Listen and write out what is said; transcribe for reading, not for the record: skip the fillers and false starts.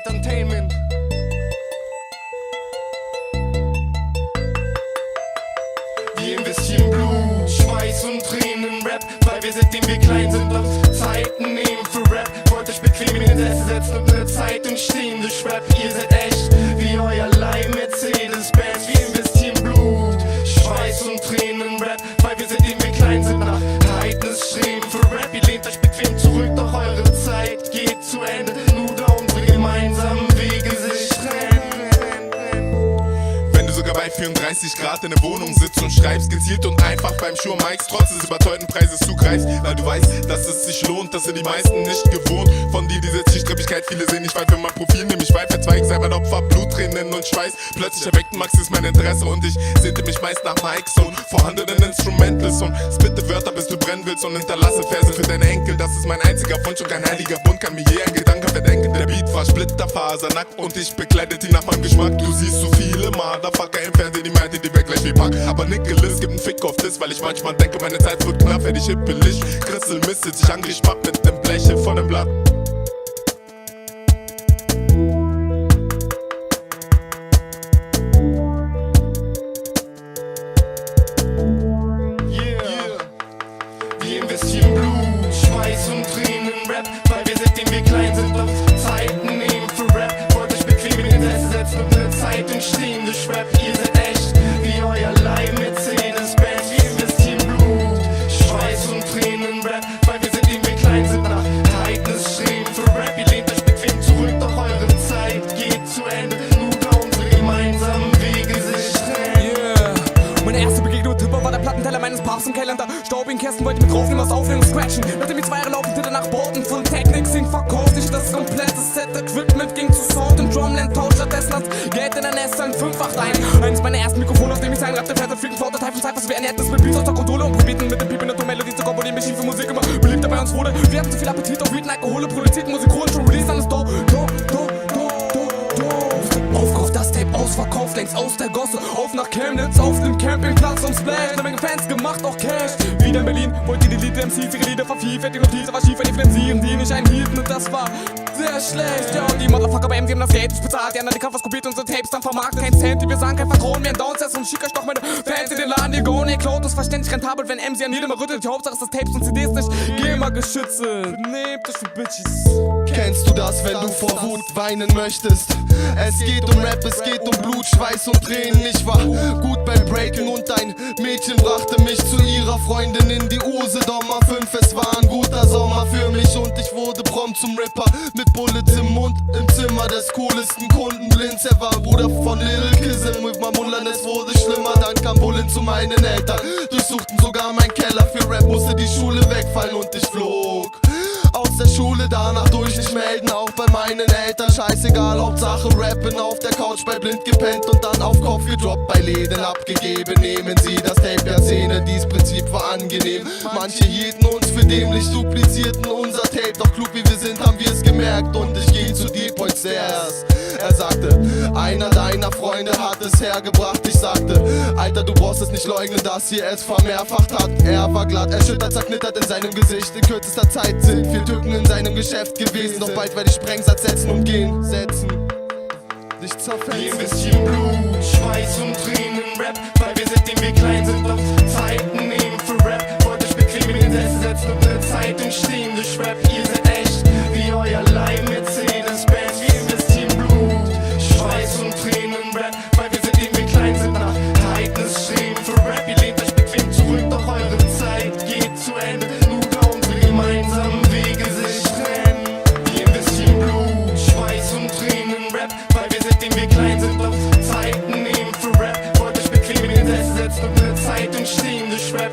Entertainment. Wir investieren Blut, Schweiß und Tränen in Rap, weil wir seitdem wir klein sind noch Zeiten nehmen für Rap. Wollt euch bequem in den Sessel setzen und eine Zeit entstehen durch Rap. Ihr seid echt wie euer Leih Mercedes-Benz. Wir investieren Blut, Schweiß und Tränen in Rap, weil wir seitdem wir klein sind nach Heidnes streben für Rap. Ihr lehnt euch bequem zurück, doch eure Zeit geht zu Ende, nur da unsere gemeinsamen Wege sich trennen. Wenn du sogar bei 34 Grad in der Wohnung sitzt und schreibst, gezielt und einfach beim Schuh Mikes trotz des überteuerten Preises zugreifst, weil du weißt, dass es sich lohnt, das sind die meisten nicht gewohnt. Von dir diese Zielstrebigkeit, viele sehen nicht weit für mein Profil, nämlich weit verzweigt, sei mein Opfer, Blut, Tränen und Schweiß. Plötzlich erweckten Maxis mein Interesse und ich sehnte mich meist nach Mikes und vorhandenen Instrumentals und spitte Wörter, bis du brennen willst und hinterlasse Verse für deine Enkel. Das ist mein einziger Wunsch und kein heiliger Bund kann mir je ein Gedanke verdenken. Der Beat war splitterfasernackt und ich bekleidet ihn nach meinem Geschmack. Du siehst so viele Motherfucker im Fernsehen, die meinte, die wär gleich wie Pack. Aber Nicholas gibt einen Fick auf das, weil ich manchmal denke, meine Zeit wird knapp, werd ich hippelig. Christel mistet sich angeschmackt mit dem Bleche von dem Blatt. Wir investieren Blut, Schweiß und Tränen in Rap, weil wir seitdem wir klein sind noch Zeiten nehmen für Rap. Wollt euch bequem in den Sessel setzen und eine Zeit entstehen durch Rap. Ihr seid echt wie euer Leih Mercedes-Benz. Wir investieren Blut, Schweiß und Tränen in Rap, weil wir seitdem wir klein sind nach Heidnes streben für Rap. Ihr lehnt euch bequem zurück, doch eure Zeit geht zu Ende, nur da unsere gemeinsamen Wege sich trennen. Meine erste Begegnung mit Hip-Hop war der Plattenteller meines Paps im Keller. Da Staub in Kästen, wollte mit draufnehmen, was aufnehmen und scratchen. Nachdem ich 2 Jahre laufen, danach Bauten von Technik, Sing verkauft ich das komplette Set-Equipment, ging zu Sound und Drumland, tausch stattdessen als Geld in der Nester in 5-8 ein. Eines meiner ersten Mikrofone, auf dem ich sein rappte, fährt Freaking Flow, Datei von Zeit, was wir ernährten, das mit Beats aus der Konsole und probierten mit dem Piep in der Tonmelodie zu komponieren, mich für Musik immer beliebter bei uns wurde. Wir hatten zu viel Appetit auf Weed, Alkohole, produzierten Musik, schon Release, alles do. Aufkauf, das Tape ausverkauft, längst aus der Gosse. Auf nach Chemnitz, auf dem Campingplatz und Splash. Eine Menge Fans gemacht, auch Cash. Wieder in Berlin, wollte die Lied-MCs ihre Lieder vervielfältigen und diese war schief, weil die finanzieren, die nicht einhielten und das war sehr schlecht. Ja, und die Motherfucker bei MD haben das Geld nicht bezahlt. Die anderen, die Covers kopiert, unsere Tapes dann vermarktet. Kein Cent, die wir sagen, kein Vertrauen mehr in Downstairs und schicker Stoch meine Fans in den Laden, die go, ne, Cloud ist verständlich rentabel, wenn MC an jedem rüttelt. Die Hauptsache ist das Tapes und CDs nicht GEMA geschützt. Nehmt euch für Bitches. Kennst du das, wenn du vor Wut weinen möchtest? Es geht um Rap, es geht um Blut, Schweiß und Tränen. Ich war gut beim Breaken und ein Mädchen brachte mich zu ihrer Freundin in die Usedomer 5. Es war ein guter Sommer für mich und ich wurde prompt zum Ripper. Mit Bullets im Mund, im Zimmer des coolsten Kunden Blinz. Er war Bruder von Lil Kizzle mit Mamullern, es wurde schlimmer. Dann kam Bullen zu meinen Eltern, durchsuchten sogar meinen Keller. Für Rap musste die Schule wegfallen und ich flog aus der Schule, danach durch nicht melden, auch bei meinen Eltern. Scheißegal, Hauptsache rappen, auf der Couch bei Blind gepennt und dann auf Kopf gedroppt, bei Läden abgegeben. Nehmen Sie das Tape der Szene, dies Prinzip war angenehm. Manche hielten uns für dämlich, duplizierten unser Tape, doch klug wie wir sind, haben wir es gemerkt und ich ging zu D-Point Stairs. Er sagte, einer deiner Freunde hat es hergebracht. Ich sagte, Alter, du brauchst es nicht leugnen, dass hier es vermehrfacht hat. Er war glatt, erschüttert, zerknittert in seinem Gesicht. In kürzester Zeit sind 4 Tücken in seinem Geschäft gewesen. Doch bald werde ich Sprengsatz setzen und gehen, setzen. Dich zerfetzen. Wir investieren Blut, Schweiß und Tränen in Rap, weil wir seitdem wir klein sind noch Zeiten nehmen für Rap. Wollt euch bequem in den Sessel setzen und eine Zeit entstehen durch Rap. Ihr seid echt wie euer Leih Mercedes-Benz. Wir investieren Blut, Schweiß und Tränen in Rap, weil wir seitdem wir klein sind nach Heidnes streben für Rap. Ihr lehnt euch bequem zurück, doch eure Zeit geht zu Ende, nur da unsere gemeinsamen Wege sich trennen. Wir investieren Blut, Schweiß und Tränen in Rap, weil wir seitdem wir klein sind noch Zeiten nehmen für Rap. Wollt euch bequem in den Sessel setzen und eine Zeit entstehen durch Rap.